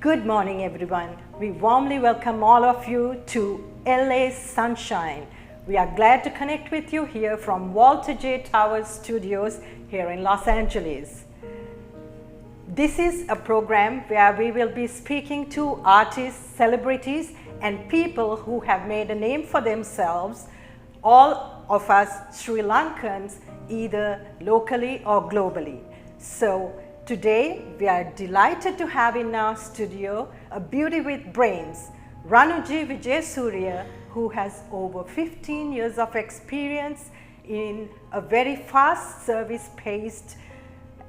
Good morning, everyone. We warmly welcome all of you to LA Sunshine. We are glad to connect with you here from Walter J. Towers Studios here in Los Angeles. This is a program where we will be speaking to artists, celebrities, and people who have made a name for themselves, all of us Sri Lankans, either locally or globally. So today we are delighted to have in our studio a beauty with brains, Ranujie Wijayasooriya, who has over 15 years of experience in a very fast service-paced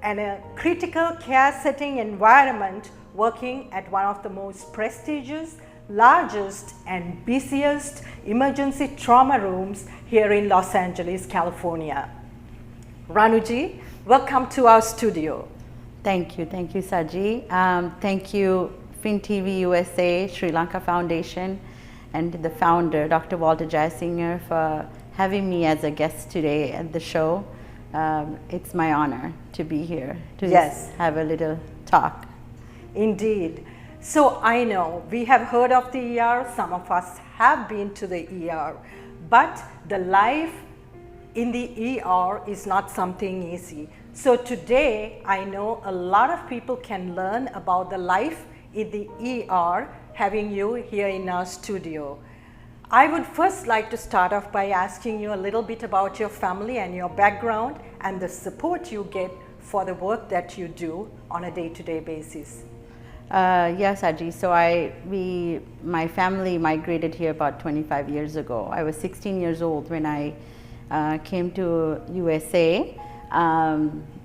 and a critical care setting environment, working at one of the most prestigious, largest and busiest emergency trauma rooms here in Los Angeles, California. Ranujie, welcome to our studio. Thank you, Saji. Thank you, FinTV USA, Sri Lanka Foundation, and the founder, Dr. Walter Wijayasooriya, for having me as a guest today at the show. It's my honor to be here to just have a little talk. Indeed. So I know we have heard of the ER, some of us have been to the ER, but the life in the ER is not something easy. So today I know a lot of people can learn about the life in the ER having you here in our studio. I would first like to start off by asking you a little bit about your family and your background and the support you get for the work that you do on a day-to-day basis. Yes, Aji. So my family migrated here about 25 years ago. I was 16 years old when I came to USA.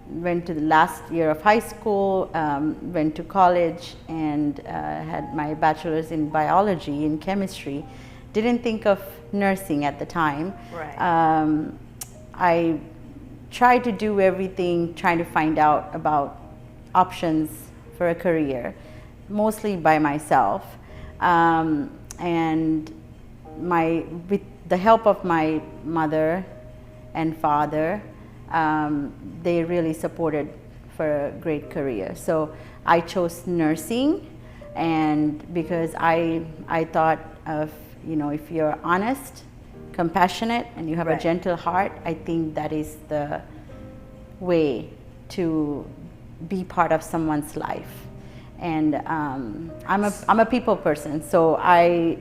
Went to the last year of high school, went to college, and had my bachelor's in biology and chemistry. Didn't think of nursing at the time. Right. I tried to do everything, trying to find out about options for a career, mostly by myself. And with the help of my mother and father, they really supported for a great career. So I chose nursing, and because I thought of, if you're honest, compassionate, and you have a gentle heart, I think that is the way to be part of someone's life. And I'm a people person, so I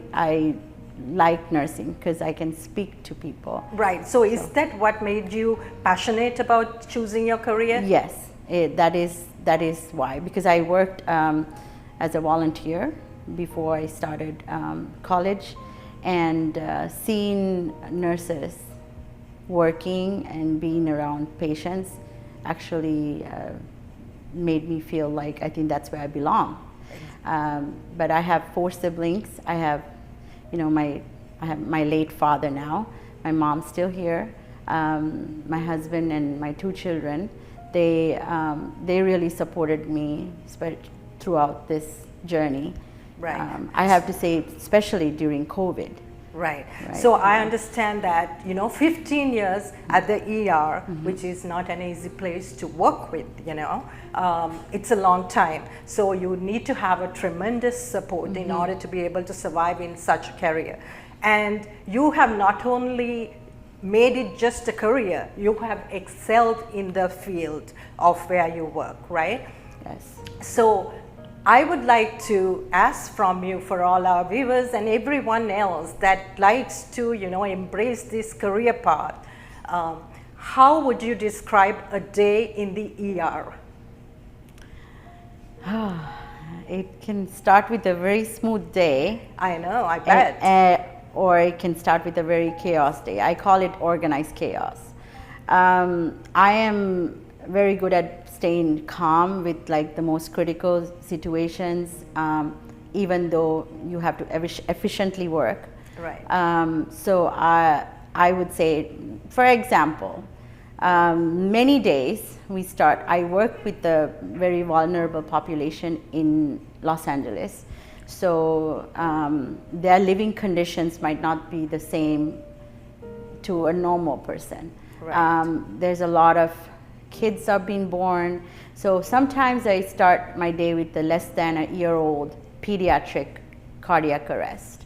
like nursing because I can speak to people. Right. So is that what made you passionate about choosing your career? Yes, that is why. Because I worked as a volunteer before I started college, and seeing nurses working and being around patients actually made me feel like I think that's where I belong. But I have 4 siblings. I have my late father now. My mom's still here. My husband and my 2 children. They really supported me throughout this journey. Right. I have to say, especially during COVID. Right. So I understand that 15 years at the ER, which is not an easy place to work with. It's a long time. So you need to have a tremendous support in order to be able to survive in such a career. And you have not only made it just a career, you have excelled in the field of where you work, right? Yes. So I would like to ask from you, for all our viewers and everyone else that likes to, embrace this career path, how would you describe a day in the ER? It can start with a very smooth day. I know, I bet. Or it can start with a very chaos day. I call it organized chaos. I am very good at staying calm with the most critical situations, even though you have to efficiently work. Right. So I would say, for example, many days I work with the very vulnerable population in Los Angeles. So their living conditions might not be the same to a normal person. Right. There's a lot of kids are being born. So sometimes I start my day with the less than a year-old pediatric cardiac arrest,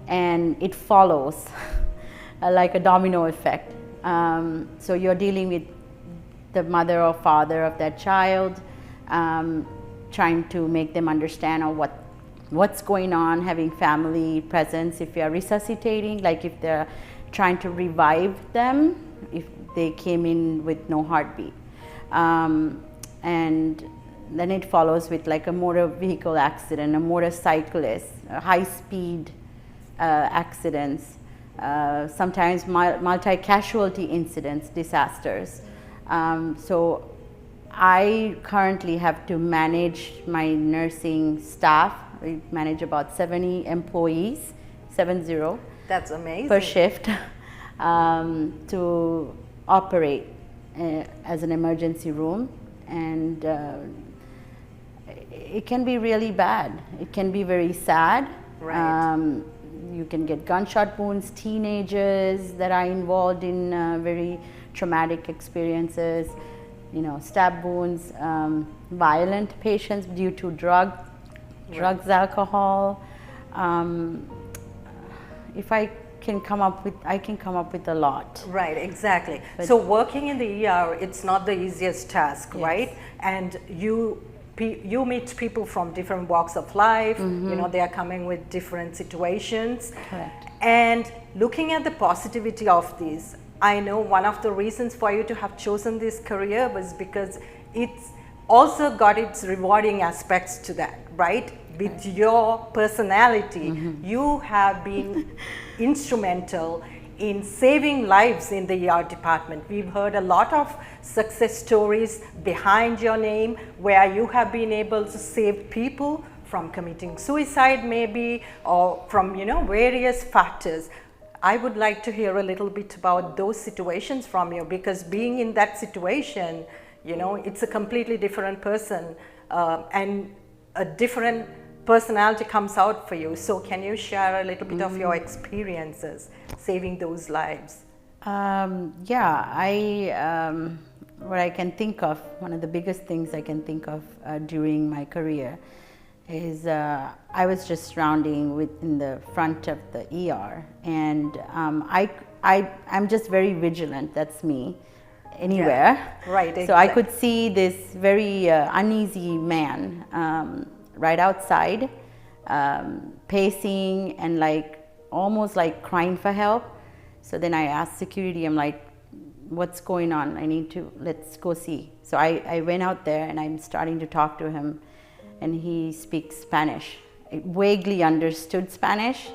and it follows like a domino effect. So you're dealing with the mother or father of that child, trying to make them understand what's going on, having family presence if you're resuscitating, like if they're trying to revive them if they came in with no heartbeat. And then it follows with like a motor vehicle accident, a motorcyclist, high speed accidents, sometimes multi-casualty incidents, disasters. So I currently have to manage my nursing staff. We manage about 70 employees, 70. That's amazing. Per shift, to operate as an emergency room. And it can be really bad. It can be very sad. Right. You can get gunshot wounds, teenagers that are involved in very traumatic experiences, stab wounds, violent patients due to drugs, alcohol. If I can come up with a lot. Right, exactly. So working in the ER, it's not the easiest task, Yes. right? And you meet people from different walks of life. They are coming with different situations. Correct. And looking at the positivity of this, I know one of the reasons for you to have chosen this career was because it's also got its rewarding aspects to that, right? With your personality, you have been instrumental in saving lives in the ER department. We've heard a lot of success stories behind your name where you have been able to save people from committing suicide maybe, or from various factors. I would like to hear a little bit about those situations from you, because being in that situation, it's a completely different person, and a different personality comes out for you. So can you share a little bit of your experiences saving those lives? What I can think of, one of the biggest things I can think of during my career is I was just rounding in the front of the ER, and I'm just very vigilant. That's me, anywhere. Yeah, right. Exactly. So I could see this very uneasy man right outside, pacing and almost crying for help. So then I asked security, I'm like, what's going on? Let's go see. So I went out there and I'm starting to talk to him, and he speaks Spanish. I vaguely understood Spanish,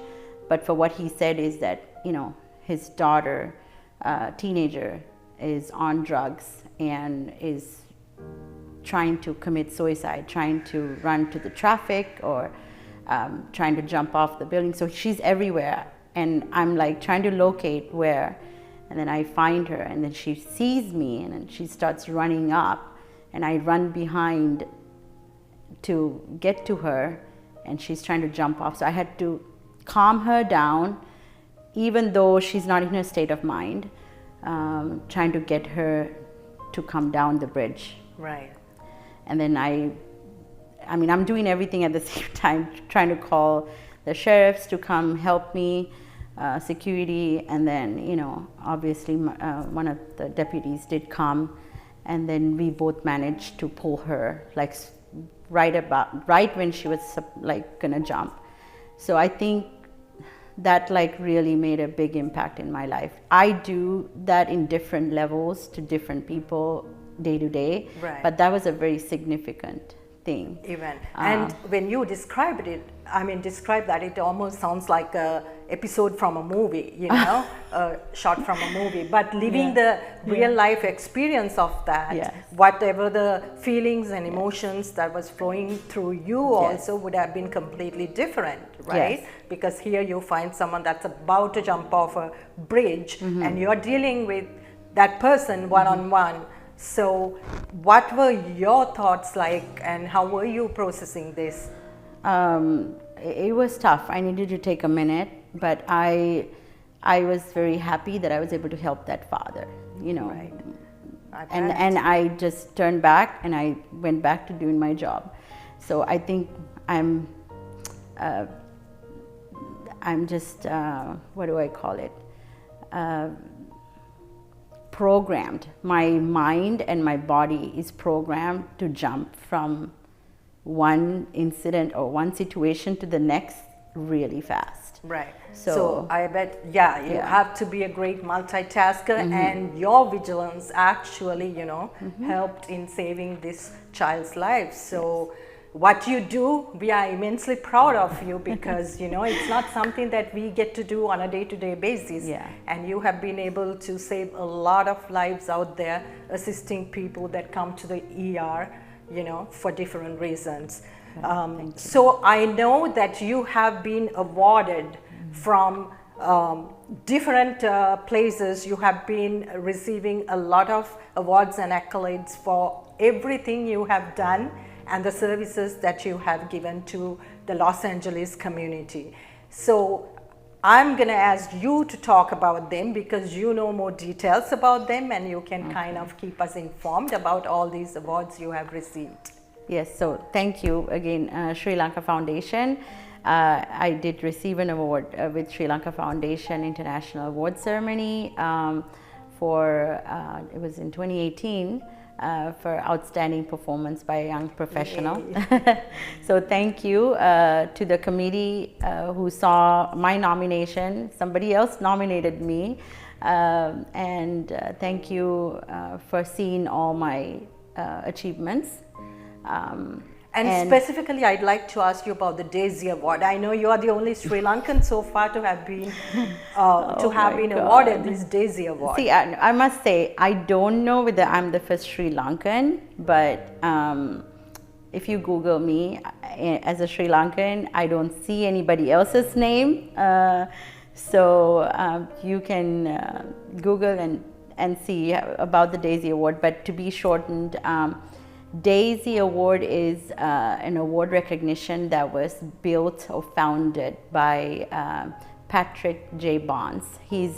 but for what he said is that, his daughter, teenager, is on drugs and is trying to commit suicide, trying to run to the traffic, or trying to jump off the building. So she's everywhere, and I'm trying to locate where, and then I find her, and then she sees me, and then she starts running up, and I run behind to get to her, and she's trying to jump off. So I had to calm her down, even though she's not in her state of mind, trying to get her to come down the bridge. Right. And then I'm doing everything at the same time, trying to call the sheriffs to come help me, security, and then, obviously one of the deputies did come, and then we both managed to pull her, right when she was gonna jump. So I think that really made a big impact in my life. I do that in different levels to different people day to day, right. But that was a very significant thing. Even. And when you describe that, it almost sounds like a episode from a movie, a shot from a movie, but living the real life experience of that, Yes. whatever the feelings and emotions that was flowing through you also would have been completely different, right? Yes. Because here you find someone that's about to jump off a bridge, and you're dealing with that person one-on-one. So what were your thoughts like, and how were you processing this? It was tough. I needed to take a minute, but I was very happy that I was able to help that father. Right. and I just turned back and I went back to doing my job. So I think I'm just what do I call it? Programmed. My mind and my body is programmed to jump from one incident or one situation to the next really fast. Right. So I bet, you have to be a great multitasker, and your vigilance actually, helped in saving this child's life. So what you do, we are immensely proud of you, because it's not something that we get to do on a day-to-day basis. Yeah. And you have been able to save a lot of lives out there, assisting people that come to the ER, for different reasons. So I know that you have been awarded from different places. You have been receiving a lot of awards and accolades for everything you have done and the services that you have given to the Los Angeles community. So I'm going to ask you to talk about them, because you know more details about them, and you can kind of keep us informed about all these awards you have received. Yes, so thank you again, Sri Lanka Foundation. I did receive an award with Sri Lanka Foundation International Award Ceremony for, it was in 2018, for outstanding performance by a young professional. So thank you to the committee who saw my nomination. Somebody else nominated me, and thank you for seeing all my achievements. And specifically, I'd like to ask you about the Daisy Award. I know you are the only Sri Lankan so far to have been awarded this Daisy Award. See, I must say, I don't know whether I'm the first Sri Lankan, but if you Google me as a Sri Lankan, I don't see anybody else's name. So you can Google and see about the Daisy Award, but to be shortened, Daisy Award is an award recognition that was built or founded by Patrick J. Bonds, his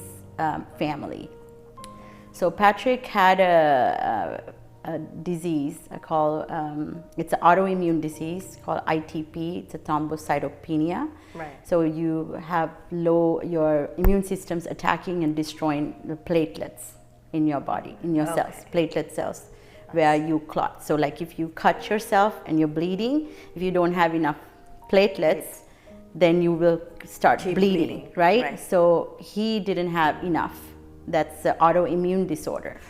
family. So Patrick had a disease called, it's an autoimmune disease called ITP, it's a thrombocytopenia. Right. So you have your immune system's attacking and destroying the platelets in your body, in your cells, platelet cells, where you clot. So like if you cut yourself and you're bleeding, if you don't have enough platelets, then you will start bleeding, right? So he didn't have enough. That's an autoimmune disorder.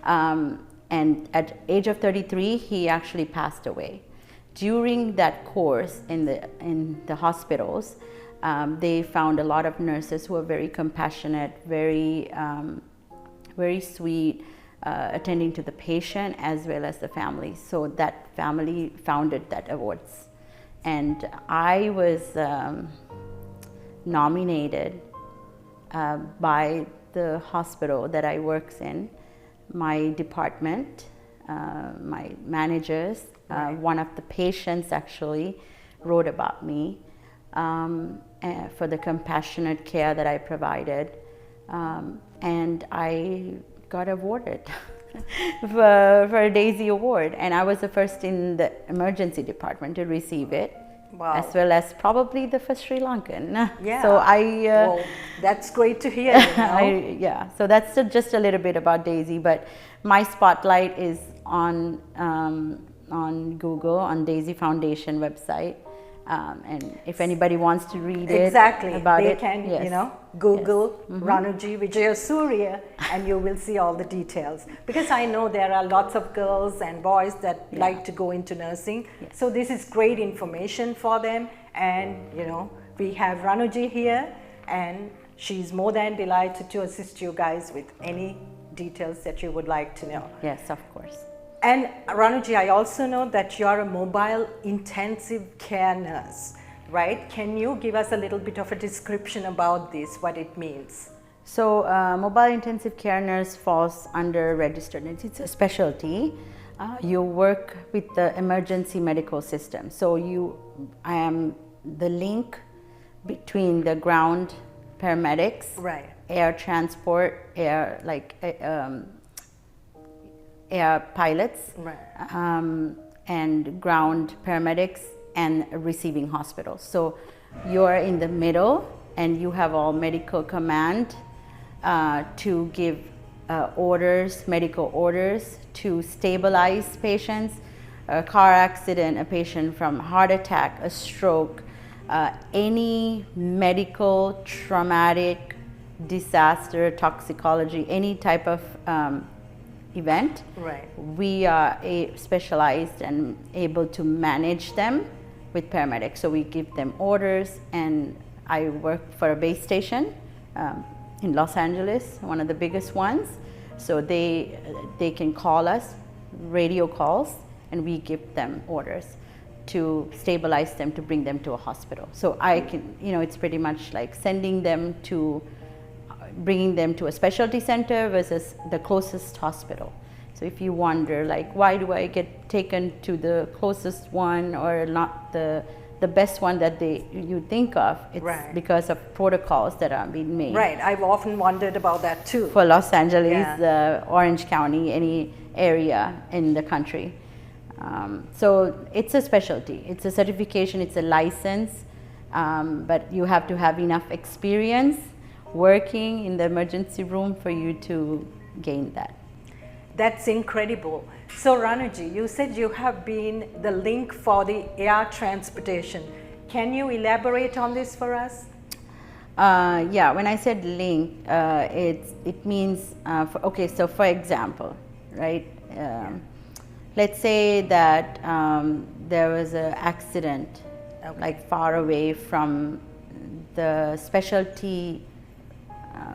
And at age of 33, he actually passed away. During that course in the hospitals, they found a lot of nurses who were very compassionate, very sweet, attending to the patient as well as the family. So that family founded that awards. And I was nominated by the hospital that I works in, my department, my managers, one of the patients actually wrote about me for the compassionate care that I provided, and I got awarded for a Daisy Award, and I was the first in the emergency department to receive it. Wow. As well as probably the first Sri Lankan. Yeah. So well, that's great to hear. Yeah. So that's just a little bit about Daisy, but my spotlight is on Google, on Daisy Foundation website, and if anybody wants to read about they it, can Google Ranujie Wijayasooriya, and you will see all the details. Because I know there are lots of girls and boys that like to go into nursing, so this is great information for them. And we have Ranujie here, and she's more than delighted to assist you guys with any details that you would like to know. Yes, of course. And Ranujie, I also know that you are a mobile intensive care nurse, right? Can you give us a little bit of a description about this, what it means? So mobile intensive care nurse falls under registered nurse. It's a specialty. You work with the emergency medical system. So I am the link between the ground paramedics, right, air transport, air pilots, Right. and ground paramedics and receiving hospitals. So you're in the middle and you have all medical command to give orders, medical orders to stabilize patients, a car accident, a patient from heart attack, a stroke, any medical traumatic disaster, toxicology, any type of event. Right. We are specialized and able to manage them with paramedics. So we give them orders, and I work for a base station in Los Angeles, one of the biggest ones. So they can call us, radio calls, and we give them orders to stabilize them, to bring them to a hospital. So I can, it's pretty much like sending them to, bringing them to a specialty center versus the closest hospital. So if you wonder, like, why do I get taken to the closest one or not the best one that you think of? It's right. because of protocols that are being made. Right, I've often wondered about that too. For Los Angeles, Yeah. Orange County, any area in the country. So it's a specialty, it's a certification, it's a license, but you have to have enough experience working in the emergency room for you to gain that. That's incredible. So Ranujie, you said you have been the link for the air transportation. Can you elaborate on this for us? Yeah, when I said link, it means, so for example, right, let's say that there was an accident, Okay. like far away from the specialty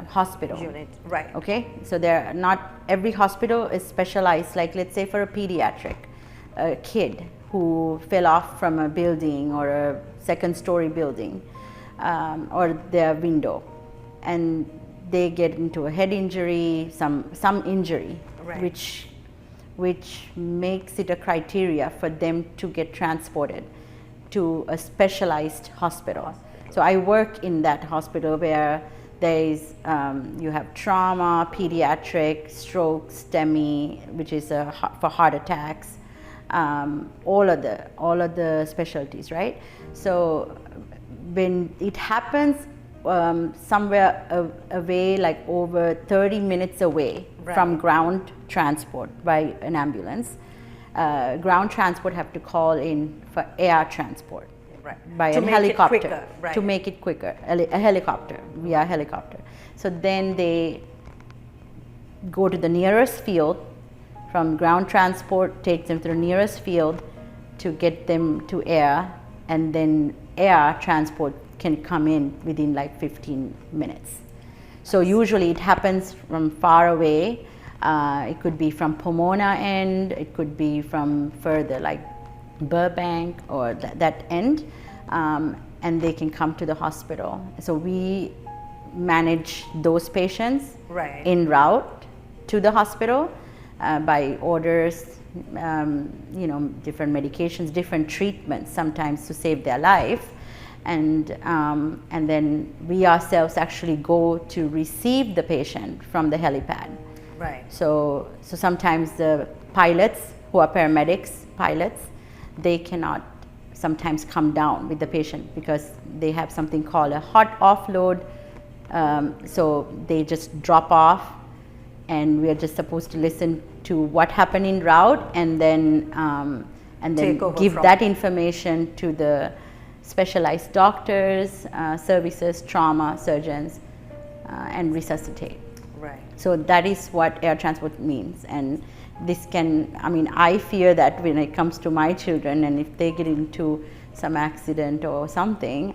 hospital Unit, right. Okay, so there not every hospital is specialized. Like, let's say for a pediatric kid who fell off from a building or a second-story building, or their window, and they get into a head injury, some injury, Right. which makes it a criteria for them to get transported to a specialized hospital. So I work in that hospital where there is, you have trauma, pediatric, stroke, STEMI, which is for heart attacks, all of the specialties, right? So when it happens somewhere away, like over 30 minutes away Right. from ground transport by an ambulance, ground transport have to call in for air transport. Right. By To a make it helicopter, quicker, right. to make it quicker, a helicopter, via helicopter. So then they go to the nearest field, from ground transport takes them to the nearest field to get them to air, and then air transport can come in within like 15 minutes. So usually it happens from far away. It could be from Pomona end, it could be from further like Burbank or that end, and they can come to the hospital. So we manage those patients Right. en route to the hospital by orders, different medications, different treatments, sometimes to save their life. And then we ourselves actually go to receive the patient from the helipad. Right. So sometimes the pilots who are paramedics, pilots, they cannot sometimes come down with the patient because they have something called a hot offload. So they just drop off, and we are just supposed to listen to what happened en route, and then Take over give from that there. information to the specialized doctors, services, trauma surgeons, and resuscitate. Right. So that is what air transport means. And this can, I fear that when it comes to my children, and if they get into some accident or something,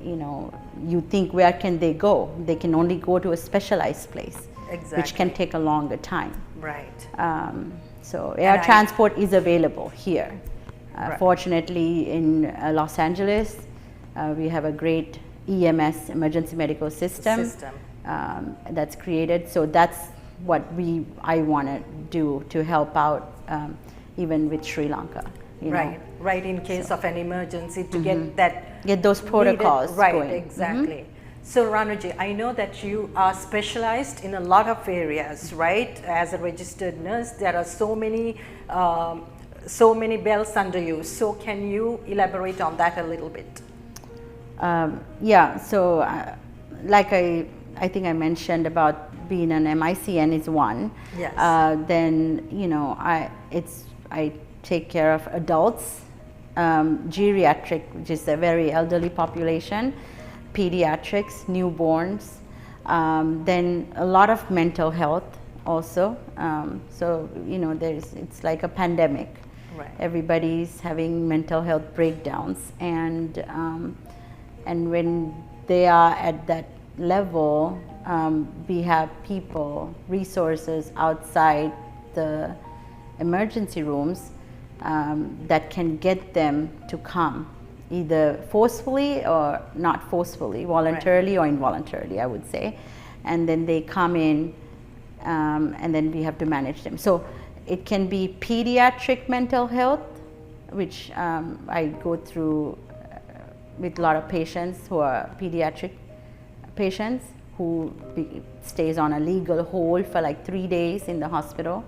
you think, where can they go? They can only go to a specialized place, which can Exactly. take a longer time. Right. So air transport is available here. Right. Fortunately, in Los Angeles, we have a great EMS, emergency medical system. That's created. So that's what I want to do to help out, even with Sri Lanka. Right. Right. In case of an emergency, to get that Get those protocols needed, right. going. Exactly. So Ranujie, I know that you are specialized in a lot of areas, right? As a registered nurse, there are so many bells under you. So can you elaborate on that a little bit? Yeah, so like I think I mentioned about being an MICN is one. Yes. Then I take care of adults, geriatric, which is a very elderly population, pediatrics, newborns, then a lot of mental health also. So it's like a pandemic. Right. Everybody's having mental health breakdowns, and when they are at that level, we have people, resources outside the emergency rooms that can get them to come, either forcefully or not forcefully, voluntarily or involuntarily, I would say. And then they come in, and then we have to manage them. So it can be pediatric mental health, which I go through with a lot of patients who are pediatric patients who stays on a legal hold for like 3 days in the hospital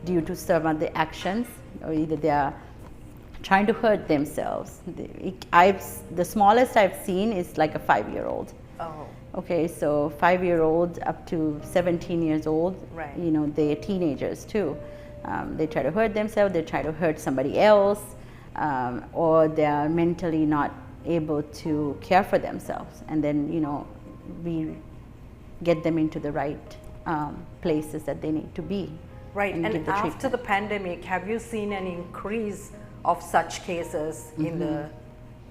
due to some of the actions, or either they are trying to hurt themselves. The smallest I've seen is like a 5-year-old. Oh. Okay, so 5-year-old up to 17 years old, Right. They're teenagers too. They try to hurt themselves, they try to hurt somebody else, or they are mentally not able to care for themselves. And then, we get them into the right places that they need to be. Right, and give the after treatment. the pandemic, have you seen an increase of such cases in the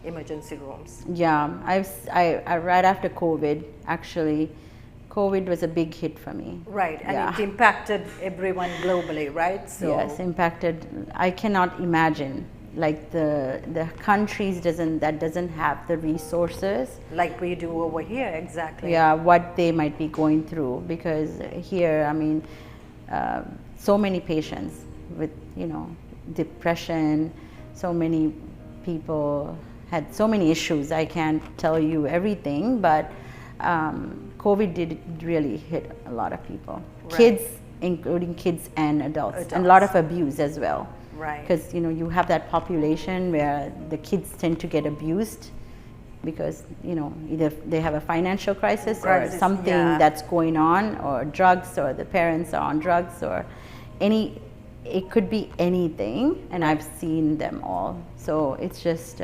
emergency rooms? Yeah, I right after COVID, actually, COVID was a big hit for me. Right, and Yeah. it impacted everyone globally, right? So Yes, impacted. I cannot imagine like the countries that doesn't have the resources. like we do over here, exactly. Yeah, what they might be going through, because here, I mean, so many patients with depression, so many people had so many issues. I can't tell you everything, but COVID did really hit a lot of people, Right. kids, including kids and adults, and a lot of abuse as well. Right. Because you have that population where the kids tend to get abused because either they have a financial crisis or Crisis, something yeah. that's going on, or drugs, or the parents are on drugs, or it could be anything, and I've seen them all. So it's just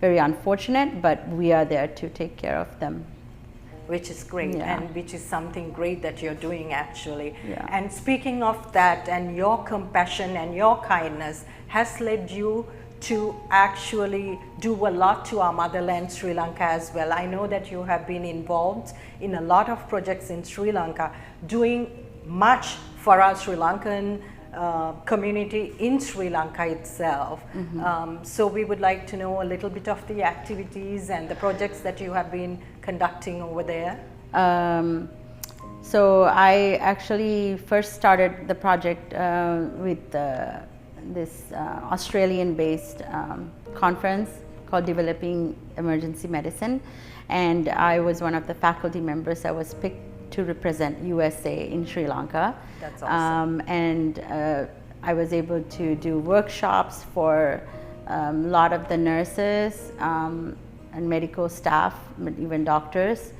very unfortunate, but we are there to take care of them. Which is great, Yeah. and which is something great that you're doing actually. Yeah. And speaking of that, and your compassion and your kindness has led you to actually do a lot to our motherland, Sri Lanka, as well. I know that you have been involved in a lot of projects in Sri Lanka, doing much for our Sri Lankan community in Sri Lanka itself. So we would like to know a little bit of the activities and the projects that you have been conducting over there. So I actually first started the project with this Australian-based conference called Developing Emergency Medicine, and I was one of the faculty members that was picked to represent USA in Sri Lanka. That's awesome. And I was able to do workshops for a lot of the nurses and medical staff, even doctors,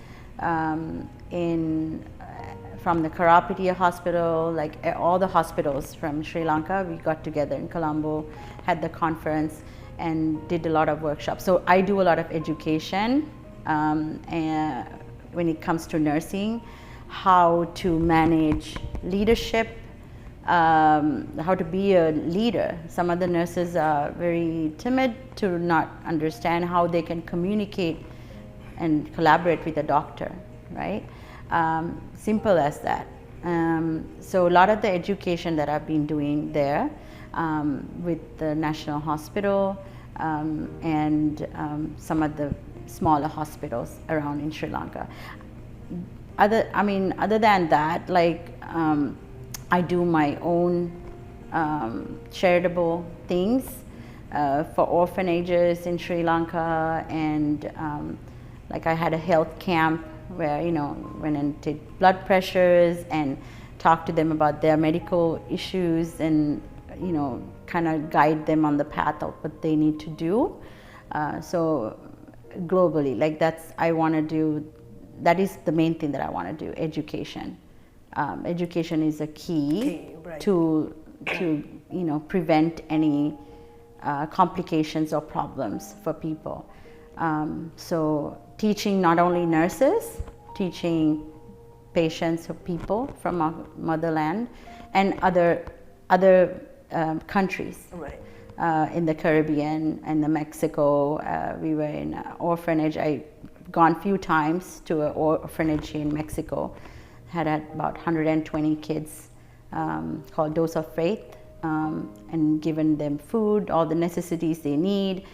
from the Karapitiya hospital, like all the hospitals from Sri Lanka. We got together in Colombo, had the conference, and did a lot of workshops. So I do a lot of education and when it comes to nursing, how to manage leadership, how to be a leader. Some of the nurses are very timid to not understand how they can communicate and collaborate with a doctor, right? Simple as that. So a lot of the education that I've been doing there with the National Hospital and some of the smaller hospitals around in Sri Lanka. Other than that, like I do my own charitable things for orphanages in Sri Lanka, and Like I had a health camp where, went and did blood pressures and talked to them about their medical issues and, kind of guide them on the path of what they need to do. So globally, like that is the main thing that I want to do, education. Education is a key right. to prevent any complications or problems for people. So teaching not only nurses, teaching patients or people from our motherland and other countries. Right. In the Caribbean and the Mexico. We were in an orphanage. I've gone a few times to an orphanage in Mexico. Had about 120 kids called Dose of Faith, and given them food, all the necessities they need,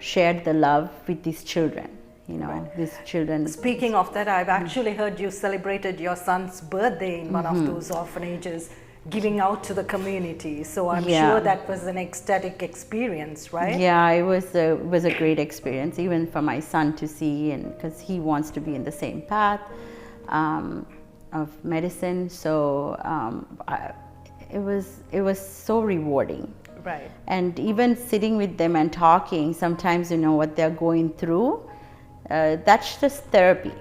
shared the love with these children. Right. These children. Speaking of that, I've actually heard you celebrated your son's birthday in one of those orphanages, giving out to the community. So I'm sure that was an ecstatic experience, right? Yeah, it was a great experience, even for my son to see, and because he wants to be in the same path of medicine. So it was so rewarding. Right. And even sitting with them and talking, sometimes what they're going through. That's just therapy.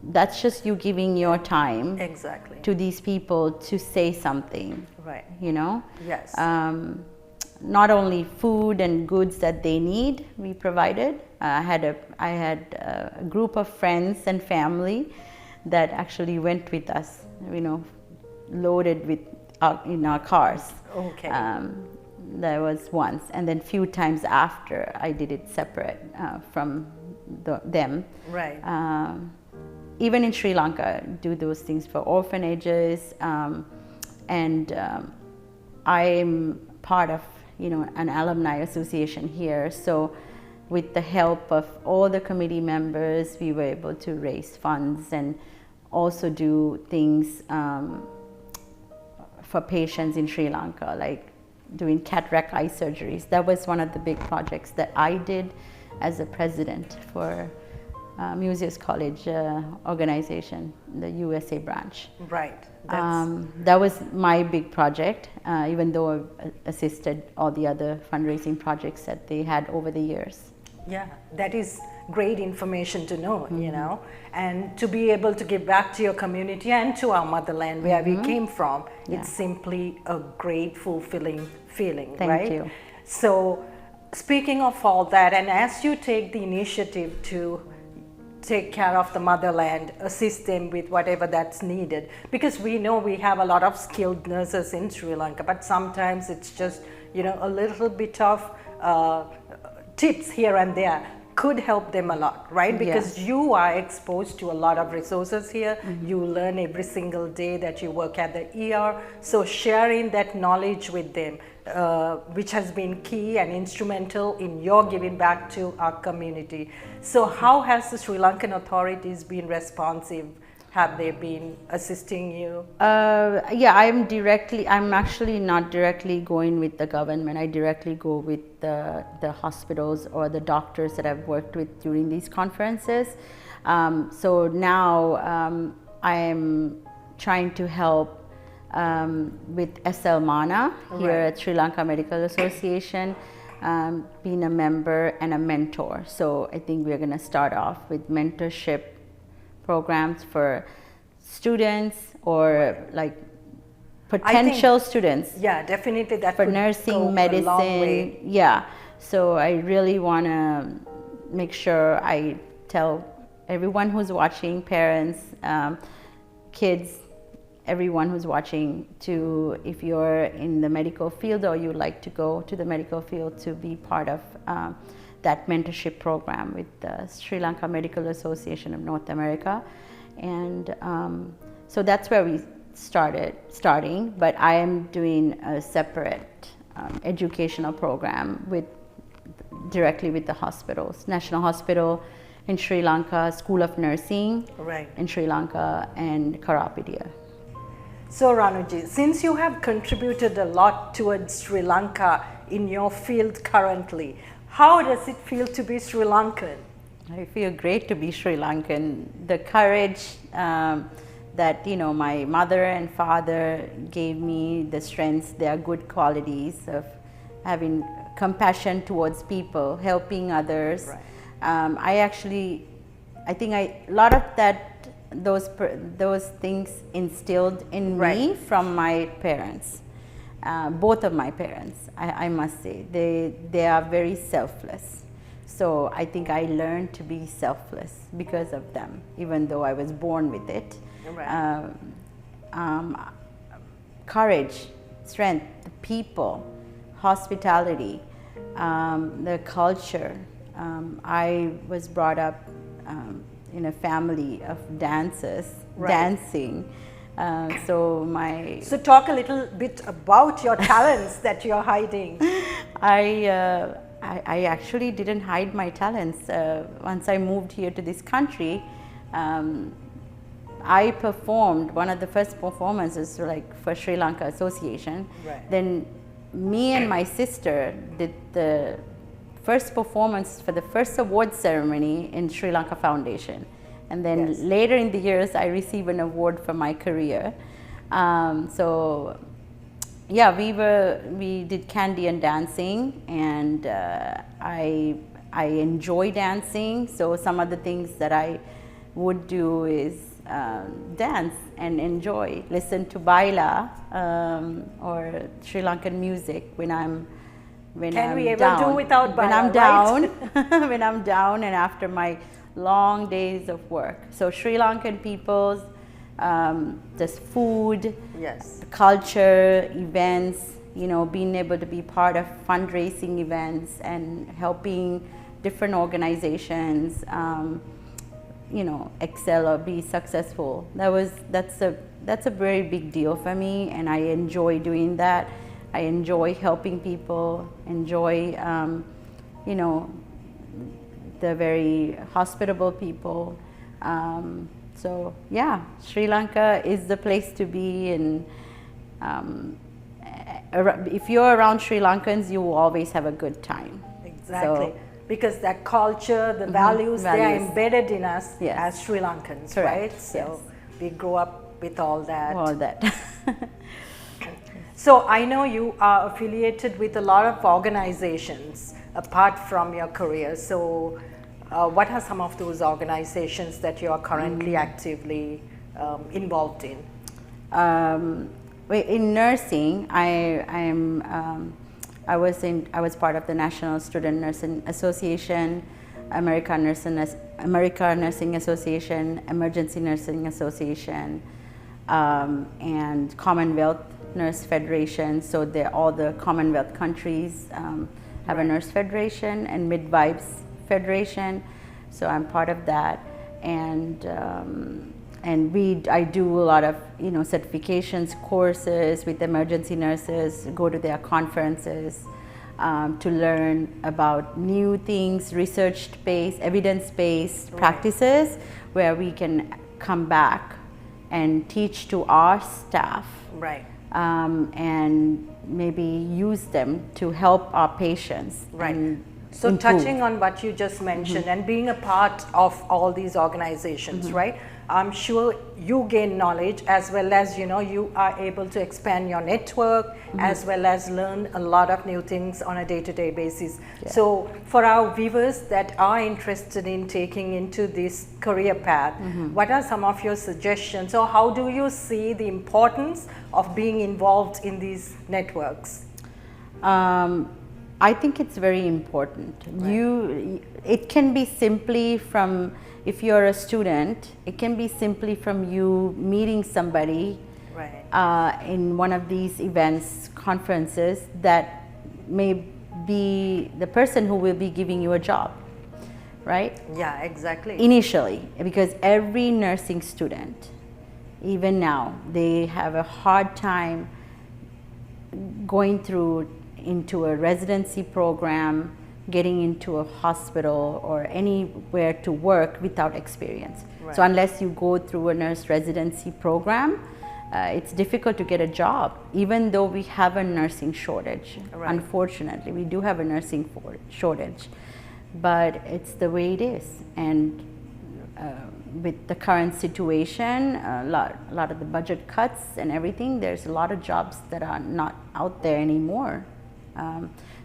That's just you giving your time exactly to these people to say something. Right. Yes. Not only food and goods that they need, we provided. I had a group of friends and family that actually went with us. Loaded with in our cars. Okay. There was once, and then few times after I did it separate from them. Right. Even in Sri Lanka, do those things for orphanages, and I'm part of an alumni association here. So, with the help of all the committee members, we were able to raise funds and also do things for patients in Sri Lanka, like doing cataract eye surgeries. That was one of the big projects that I did as a president for Museus College organization, the USA branch. Right. That was my big project, even though I assisted all the other fundraising projects that they had over the years. Yeah, that is great information to know, and to be able to give back to your community and to our motherland where we came from. It's simply a great, fulfilling feeling, right? Thank you. So, speaking of all that, and as you take the initiative to take care of the motherland, assist them with whatever that's needed, because we know we have a lot of skilled nurses in Sri Lanka, but sometimes it's just a little bit of tips here and there could help them a lot, right? Because you are exposed to a lot of resources here. You learn every single day that you work at the ER. So sharing that knowledge with them, which has been key and instrumental in your giving back to our community. So how has the Sri Lankan authorities been responsive? Have they been assisting you? I'm actually not directly going with the government. I directly go with the hospitals or the doctors that I've worked with during these conferences. So now I am trying to help with SL Mana here at Sri Lanka Medical Association, being a member and a mentor. So I think we're going to start off with mentorship programs for students or like potential students. Yeah, definitely that for nursing, medicine. Yeah. So I really want to make sure I tell everyone who's watching, parents, kids, everyone who's watching, to if you're in the medical field or you like to go to the medical field, to be part of that mentorship program with the Sri Lanka Medical Association of North America. And so that's where we starting, but I am doing a separate educational program directly with the hospitals, National Hospital in Sri Lanka, School of Nursing in Sri Lanka, and Karapidia. So Ranujie, since you have contributed a lot towards Sri Lanka in your field currently, how does it feel to be Sri Lankan? I feel great to be Sri Lankan. The courage that my mother and father gave me, the strengths, they are good qualities of having compassion towards people, helping others. Right. I think a lot of that, those things instilled in me from my parents. Both of my parents, I must say, they are very selfless. So I think I learned to be selfless because of them, even though I was born with it. Right. Courage, strength, the people, hospitality, the culture. I was brought up in a family of dancers, dancing. So talk a little bit about your talents that you're hiding. I actually didn't hide my talents. Once I moved here to this country, I performed one of the first performances for Sri Lanka Association. Right. Then me and my sister did the first performance for the first award ceremony in Sri Lanka Foundation. And then later in the years, I received an award for my career. So yeah, we did Candian dancing, and I enjoy dancing. So some of the things that I would do is dance and enjoy, listen to baila or Sri Lankan music when I'm Can we ever down. do without baila, when I'm right? down, when I'm down, and after my long days of work. So Sri Lankan people's just food, culture, events, being able to be part of fundraising events and helping different organizations, excel or be successful. That's a very big deal for me, and I enjoy doing that. I enjoy helping people, enjoy, the very hospitable people. So yeah, Sri Lanka is the place to be, and if you're around Sri Lankans, you will always have a good time. Exactly. So, because that culture, the values, they are embedded in us as Sri Lankans, right? So we grow up with all that. All that. So I know you are affiliated with a lot of organizations apart from your career. So what are some of those organizations that you are currently actively involved in? In nursing, I was part of the National Student Nursing Association, American Nursing Association, Emergency Nursing Association, and Commonwealth Nurse Federation. So all the Commonwealth countries have a nurse federation, and midwives federation. So I'm part of that, and I do a lot of certifications, courses with emergency nurses, go to their conferences to learn about new things, research-based, evidence-based practices, where we can come back and teach to our staff, and maybe use them to help our patients. So improve. Touching on what you just mentioned, and being a part of all these organizations, right? I'm sure you gain knowledge, as well as you are able to expand your network, as well as learn a lot of new things on a day-to-day basis. So for our viewers that are interested in taking into this career path, what are some of your suggestions, or how do you see the importance of being involved in these networks? I think it's very important. It can be simply from, if you're a student, it can be simply from you meeting somebody in one of these events, conferences, that may be the person who will be giving you a job, right? Yeah, exactly. Initially, because every nursing student, even now, they have a hard time going through into a residency program, getting into a hospital or anywhere to work without experience. So unless you go through a nurse residency program, it's difficult to get a job, even though we have a nursing shortage. Unfortunately, we do have a nursing shortage. but it's the way it is. And with the current situation, a lot of the budget cuts and everything, there's a lot of jobs that are not out there anymore.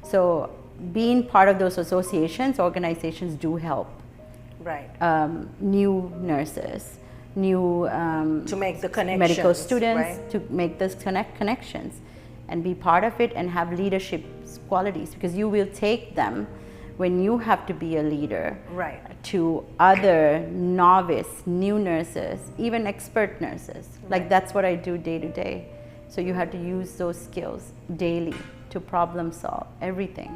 So being part of those associations, organizations do help. Right. New nurses, new To make the connections. medical students, right? to make those connections and be part of it and have leadership qualities, because you will take them when you have to be a leader, Right. to other novice, new nurses, even expert nurses. Like that's what I do day to day. So you have to use those skills daily to problem solve everything.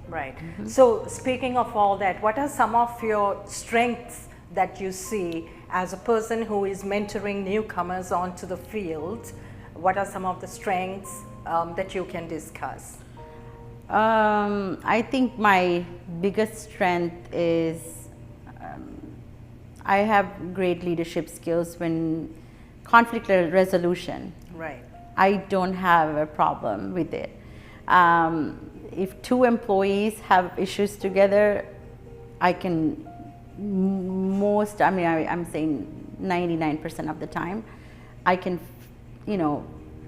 Right. So speaking of all that, what are some of your strengths that you see as a person who is mentoring newcomers onto the field? What are some of the strengths that you can discuss? I think my biggest strength is I have great leadership skills when conflict resolution. Right. I don't have a problem with it. If two employees have issues together, I can I'm saying 99% of the time, I can,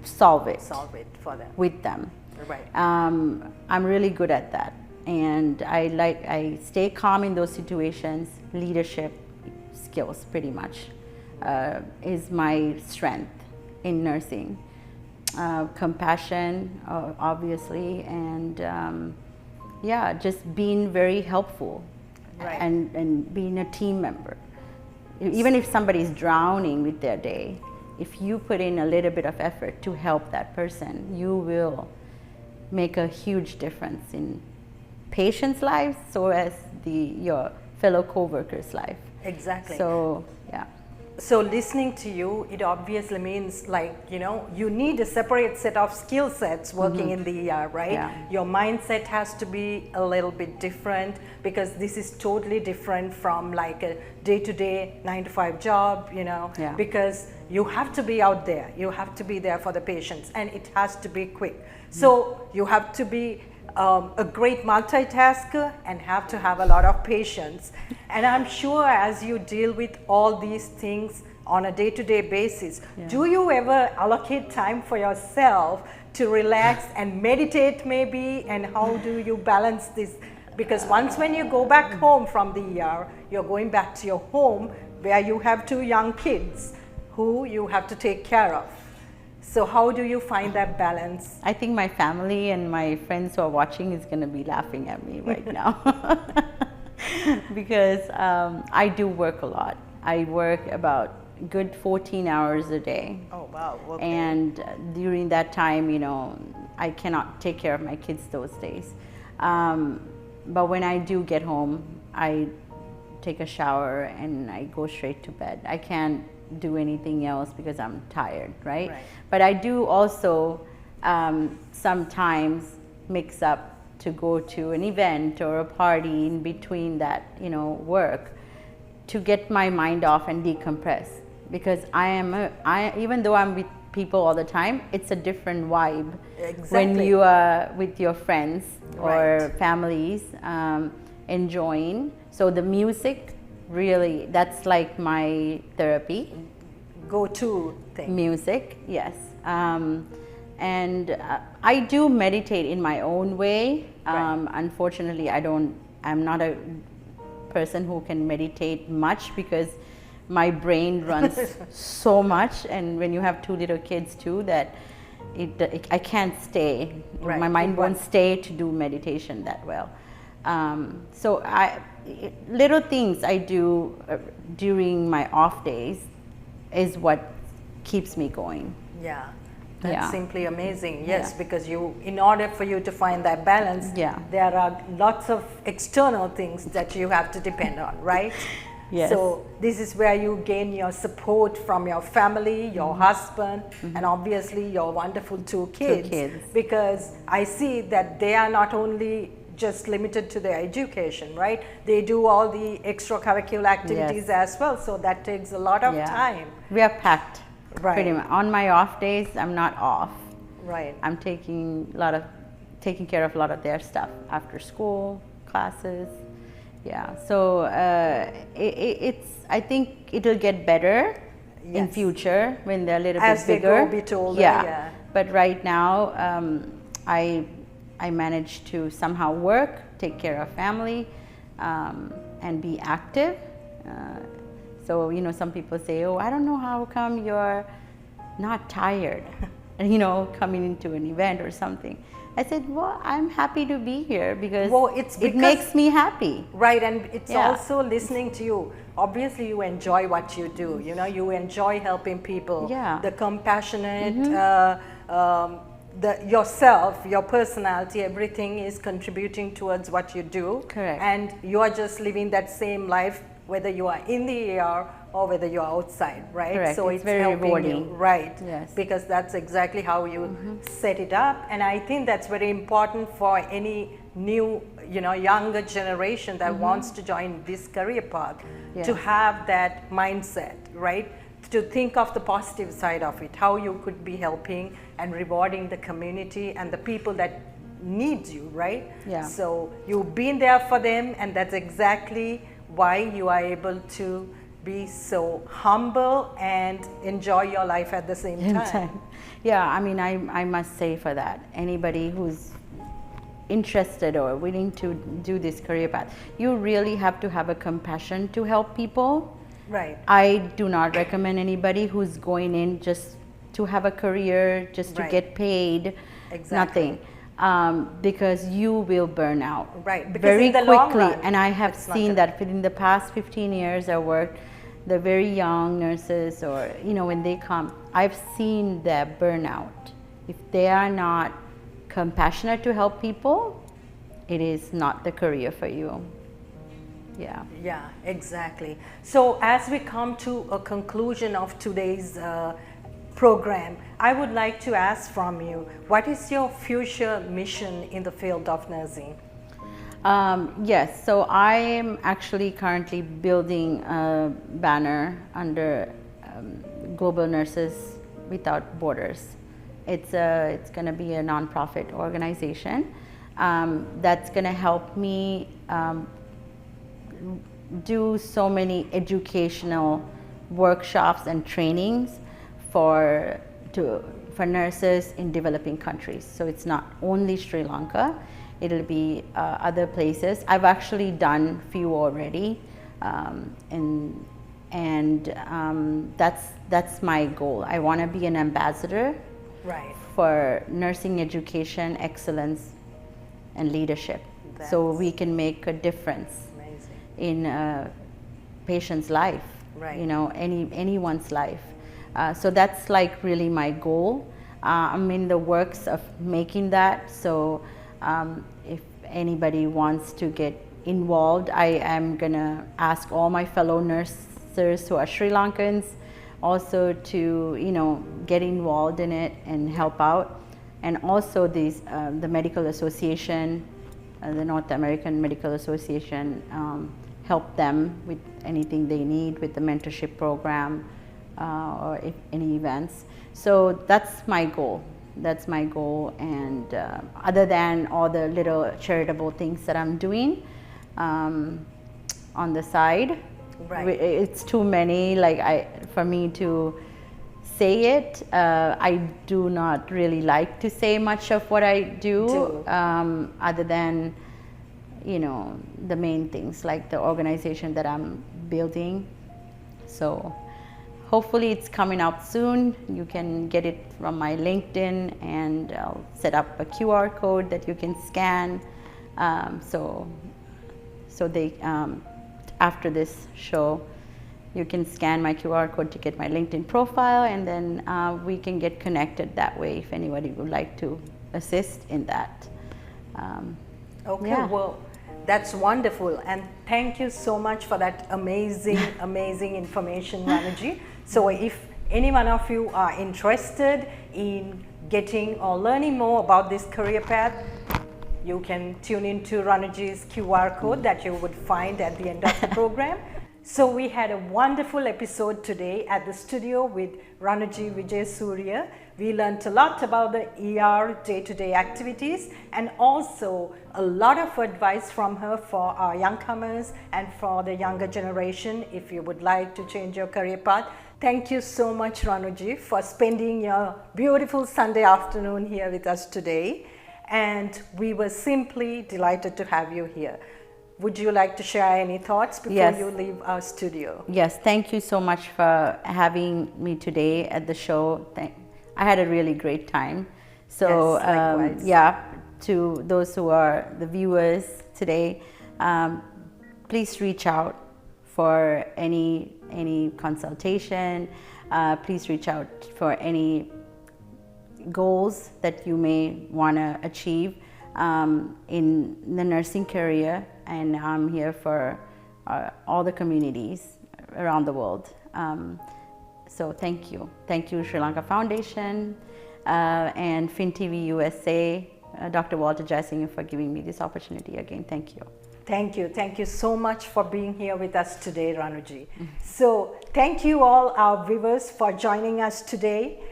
solve it Solve it for them. with them. Right. I'm really good at that, and I stay calm in those situations. Leadership skills, pretty much, is my strength in nursing. Compassion, obviously, and just being very helpful, Right. and being a team member. Even if somebody's drowning with their day, if you put in a little bit of effort to help that person, you will make a huge difference in patients' lives, so as your fellow co-workers' life. Exactly. So, yeah. So listening to you, it obviously means you need a separate set of skill sets working in the ER, right? Yeah. Your mindset has to be a little bit different, because this is totally different from like a day-to-day 9-to-5 job, Yeah. because you have to be out there, you have to be there for the patients, and it has to be quick. So you have to be a great multitasker and have to have a lot of patience. And I'm sure as you deal with all these things on a day-to-day basis, do you ever allocate time for yourself to relax and meditate maybe? And how do you balance this? Because once when you go back home from the ER, you're going back to your home where you have 2 young kids who you have to take care of. So how do you find that balance? I think my family and my friends who are watching is going to be laughing at me right now. Because I do work a lot. I work about good 14 hours a day. Oh, wow. Okay. And during that time, I cannot take care of my kids those days. But when I do get home, I take a shower and I go straight to bed. I can't do anything else because I'm tired, right? But I do also sometimes mix up to go to an event or a party in between that, work, to get my mind off and decompress. Because even though I'm with people all the time, it's a different vibe when you are with your friends or families enjoying. So the music, really, that's like my therapy. Go-to thing. Music, yes. And I do meditate in my own way. Unfortunately, I'm not a person who can meditate much, because my brain runs so much, and when you have 2 little kids too, that I can't stay. My mind won't stay to do meditation that well. So little things I do during my off days is what keeps me going. Yeah, that's simply amazing. Yes, Yeah. because in order for you to find that balance, there are lots of external things that you have to depend on, right? Yes. So this is where you gain your support from your family, your husband, and obviously your wonderful 2 kids. 2 kids. Because I see that they are not only just limited to their education, right? They do all the extracurricular activities as well. So that takes a lot of time. We are packed. Right. Pretty much. On my off days, I'm not off. Right. I'm taking care of a lot of their stuff, after school, classes. Yeah, so it's, I think it'll get better in Yes. future when they're a little As bit they bigger. grow a bit older, yeah. yeah. But right now, I managed to somehow work, take care of family, and be active. So, you know, some people say, oh, I don't know how come you're not tired, you know, coming into an event or something. I said, well, I'm happy to be here because, it makes me happy. Right, and it's Yeah. also listening to you. Obviously, you enjoy what you do. You know, you enjoy helping people. Yeah. The compassionate, yourself, your personality, everything is contributing towards what you do. Correct. And you are just living that same life, whether you are in the ER or whether you are outside, right? Correct. So It's it's very helping rewarding. you, right? Yes. Because that's exactly how you set it up, and I think that's very important for any new, you know, younger generation that wants to join this career path, to Yes. have that mindset, right? To think of the positive side of it, how you could be helping and rewarding the community and the people that needs you, right? Yeah. So you've been there for them, and that's exactly why you are able to be so humble and enjoy your life at the same time. Yeah, I mean, I must say for that, anybody who's interested or willing to do this career path, you really have to have a compassion to help people. Right. I do not recommend anybody who's going in just to have a career, just to Right. get paid, Exactly. nothing, because you will burn out Right, because very in the long quickly. run, And I have it's not seen good. that within the past 15 years I worked, the very young nurses, or, you know, when they come, I've seen their burnout. If they are not compassionate to help people, it is not the career for you. Yeah. Yeah, exactly. So as we come to a conclusion of today's program, I would like to ask from you, what is your future mission in the field of nursing? Yes, so I am actually currently building a banner under Global Nurses Without Borders. It's going to be a nonprofit organization that's going to help me do so many educational workshops and trainings for nurses in developing countries. So it's not only Sri Lanka, it'll be other places. I've actually done few already, and that's my goal. I want to be an ambassador Right. for nursing education, excellence, and leadership, so we can make a difference Amazing. in a patient's life, Right. you know, anyone's life. So that's like really my goal. I'm in the works of making that. So if anybody wants to get involved, I am gonna ask all my fellow nurses who are Sri Lankans also to, you know, get involved in it and help out. And also these the medical association, the North American Medical Association, help them with anything they need with the mentorship program or any events. So that's my goal. That's my goal. And other than all the little charitable things that I'm doing on the side, Right. it's too many. Like for me to say it, I do not really like to say much of what I do. Other than, you know, the main things like the organization that I'm building. So hopefully it's coming out soon. You can get it from my LinkedIn, and I'll set up a QR code that you can scan. So they, after this show, you can scan my QR code to get my LinkedIn profile, and then we can get connected that way if anybody would like to assist in that. Okay, Yeah. well, that's wonderful, and thank you so much for that amazing, amazing information, Ranujie. So if any one of you are interested in getting or learning more about this career path, you can tune into Ranujie's QR code that you would find at the end of the program. So we had a wonderful episode today at the studio with Ranujie Wijayasooriya. We learned a lot about the ER day-to-day activities and also a lot of advice from her for our youngcomers and for the younger generation if you would like to change your career path. Thank you so much, Ranujie, for spending your beautiful Sunday afternoon here with us today. And we were simply delighted to have you here. Would you like to share any thoughts before you leave our studio? Yes, thank you so much for having me today at the show. I had a really great time. So, yes, to those who are the viewers today, please reach out for any consultation. Please reach out for any goals that you may want to achieve in the nursing career. And I'm here for all the communities around the world. So thank you. Thank you, Sri Lanka Foundation and FinTV USA, Dr. Walter Jaisingh, for giving me this opportunity again. Thank you. Thank you. Thank you so much for being here with us today, Ranujie. So thank you all our viewers for joining us today.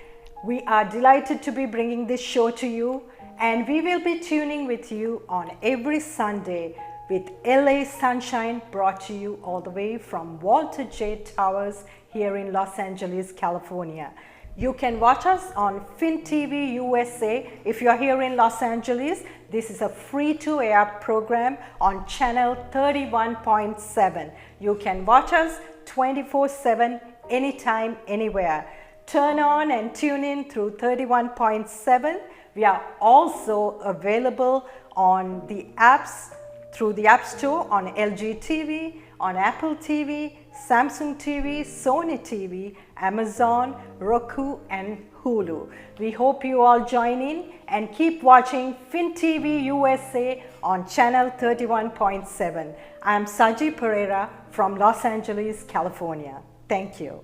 We are delighted to be bringing this show to you, and we will be tuning with you on every Sunday with LA Sunshine, brought to you all the way from Walter J. Towers here in Los Angeles, California. You can watch us on FinTV USA if you are here in Los Angeles. This is a free-to-air program on channel 31.7. You can watch us 24/7, anytime, anywhere. Turn on and tune in through 31.7. We are also available on the apps, through the App Store, on LG TV, on Apple TV, Samsung TV, Sony TV, Amazon, Roku, and Hulu. We hope you all join in and keep watching FinTV USA on channel 31.7. I am Saji Pereira from Los Angeles, California. Thank you.